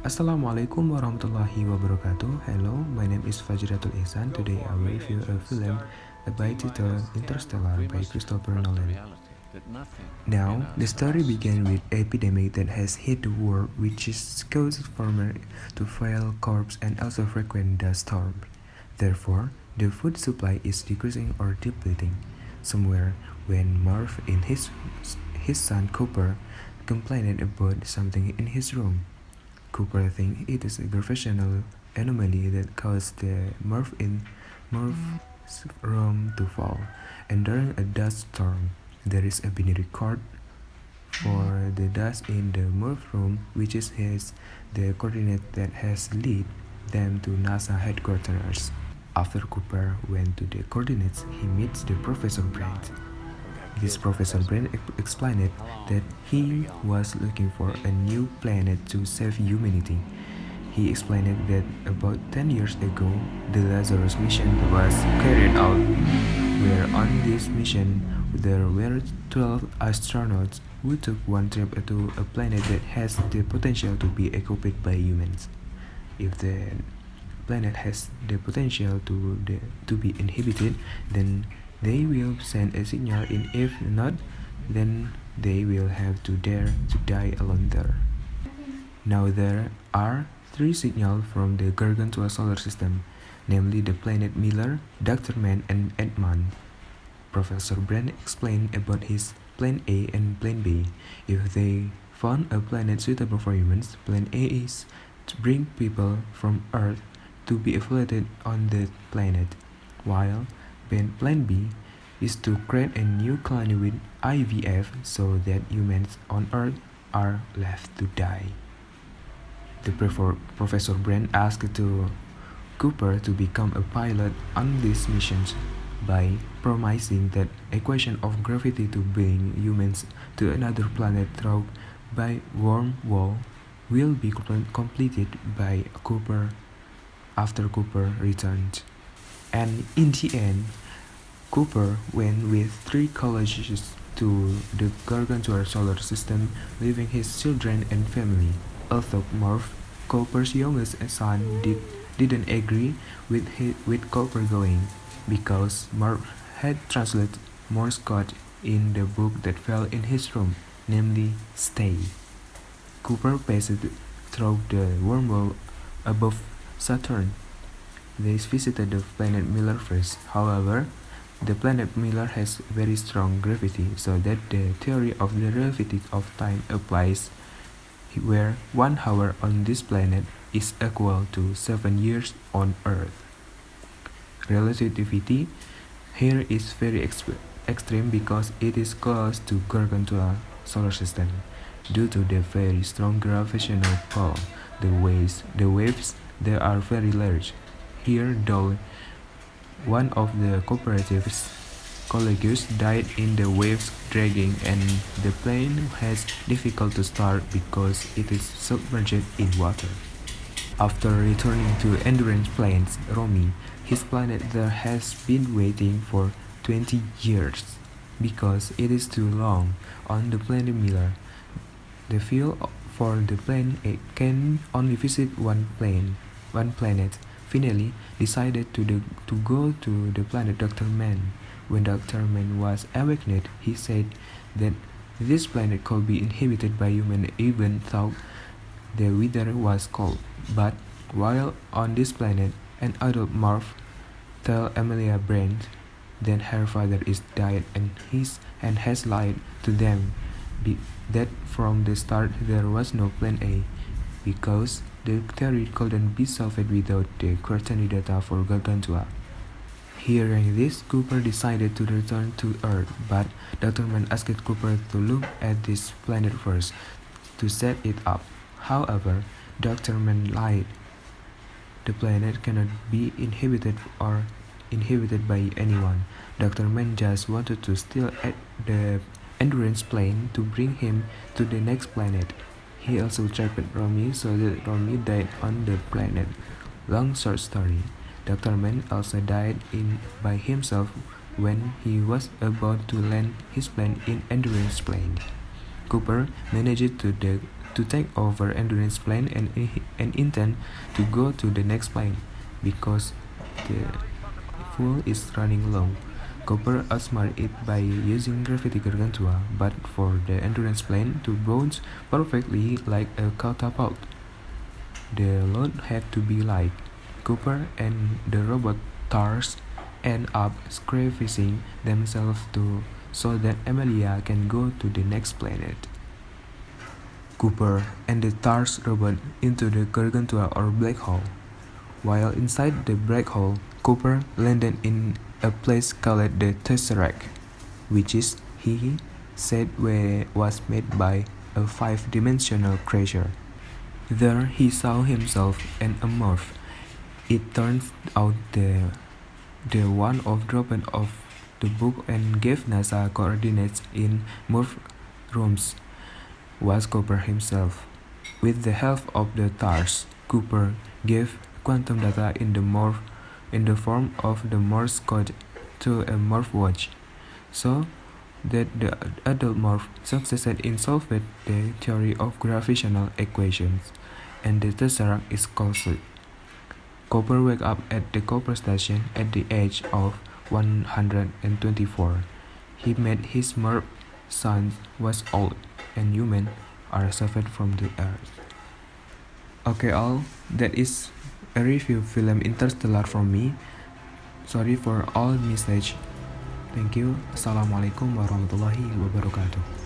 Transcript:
Assalamualaikum warahmatullahi wabarakatuh. Hello, my name is Fajratul Ihsan. Today I will review a film by title Interstellar by Christopher Nolan. Now, the story begins with an epidemic that has hit the world, which is caused farmers to file crops and also frequent dust storms. Therefore, the food supply is decreasing or depleting. Somewhere, when Marv and his son Cooper complained about something in his room. Cooper thinks it is a gravitational anomaly that caused the Marv's room to fall, and during a dust storm, there is a binary code for the dust in the Marv room, which has the coordinate that has led them to NASA headquarters. After Cooper went to the coordinates, he meets the Professor Brent. This Professor Brent explained that he was looking for a new planet to save humanity. He explained that about 10 years ago, the Lazarus mission was carried out, where on this mission there were 12 astronauts who took one trip to a planet that has the potential to be occupied by humans. If the planet has the potential to be inhabited, then they will send a signal, and if not, then they will have to dare to die alone there. Now there are three signals from the Gargantua solar system, namely the planet Miller, Dr. Mann, and Edmund. Professor Brand explained about his Plan A and Plan B. If they found a planet suitable for humans, Plan A is to bring people from Earth to be affiliated on the planet, while Plan B is to create a new colony with IVF so that humans on Earth are left to die. The Professor Brand asked Cooper to become a pilot on these missions by promising that equation of gravity to bring humans to another planet through by wormhole will be completed by Cooper after Cooper returned. And in the end, Cooper went with three colleges to the Gargantua solar system, leaving his children and family. Although Marv, Cooper's youngest son, didn't agree with Cooper going, because Marv had translated Morse code in the book that fell in his room, namely "Stay." Cooper passed through the wormhole above Saturn. They visited the planet Miller first. However, the planet Miller has very strong gravity, so that the theory of the relativity of time applies, where 1 hour on this planet is equal to 7 years on Earth. Relativity here is very extreme because it is close to Gargantua solar system. Due to the very strong gravitational pull, the waves they are very large. Here, though, one of the cooperative's colleagues died in the waves dragging, and the plane has difficult to start because it is submerged in water. After returning to Endurance Plains, Romy, his planet there has been waiting for 20 years because it is too long on the planet Miller. The fuel for the plane can only visit one planet. Finally decided to go to the planet Dr. Mann. When Dr. Mann was awakened, he said that this planet could be inhabited by humans even though the weather was cold. But while on this planet, an adult Marv tell Amelia Brand that her father is dead and has lied to them that from the start there was no Plan A, because the theory couldn't be solved without the quaternary data for Gargantua. Hearing this, Cooper decided to return to Earth, but Dr. Mann asked Cooper to look at this planet first to set it up. However, Dr. Mann lied. The planet cannot be inhabited by anyone. Dr. Mann just wanted to steal the endurance plane to bring him to the next planet. He also trapped Romy so that Romy died on the planet. Long short story, Dr. Mann also died by himself when he was about to land his plane in Endurance Plane. Cooper managed to to take over endurance plane and intend to go to the next plane because the fuel is running low. Cooper outsmarted it by using gravity gargantua, but for the endurance plane to bounce perfectly like a catapult, the load had to be light. Cooper and the robot TARS end up sacrificing themselves so that Amelia can go to the next planet. Cooper and the TARS robot into the gargantua or black hole. While inside the black hole, Cooper landed in a place called the Tesseract, which he said was made by a five-dimensional creature. There he saw himself and a morph. It turns out the one of dropped off the book and gave NASA coordinates in morph rooms was Cooper himself. With the help of the TARS, Cooper gave quantum data in the form of the Morse code to a morph watch, so that the adult morph succeeded in solving the theory of gravitational equations, and the tesseract is closed. Cooper wakes up at the Cooper station at the age of 124. He met his morph son was old, and humans are saved from the earth. Okay, all that is a review film Interstellar from me. Sorry for all mistakes. Thank you. Assalamualaikum warahmatullahi wabarakatuh.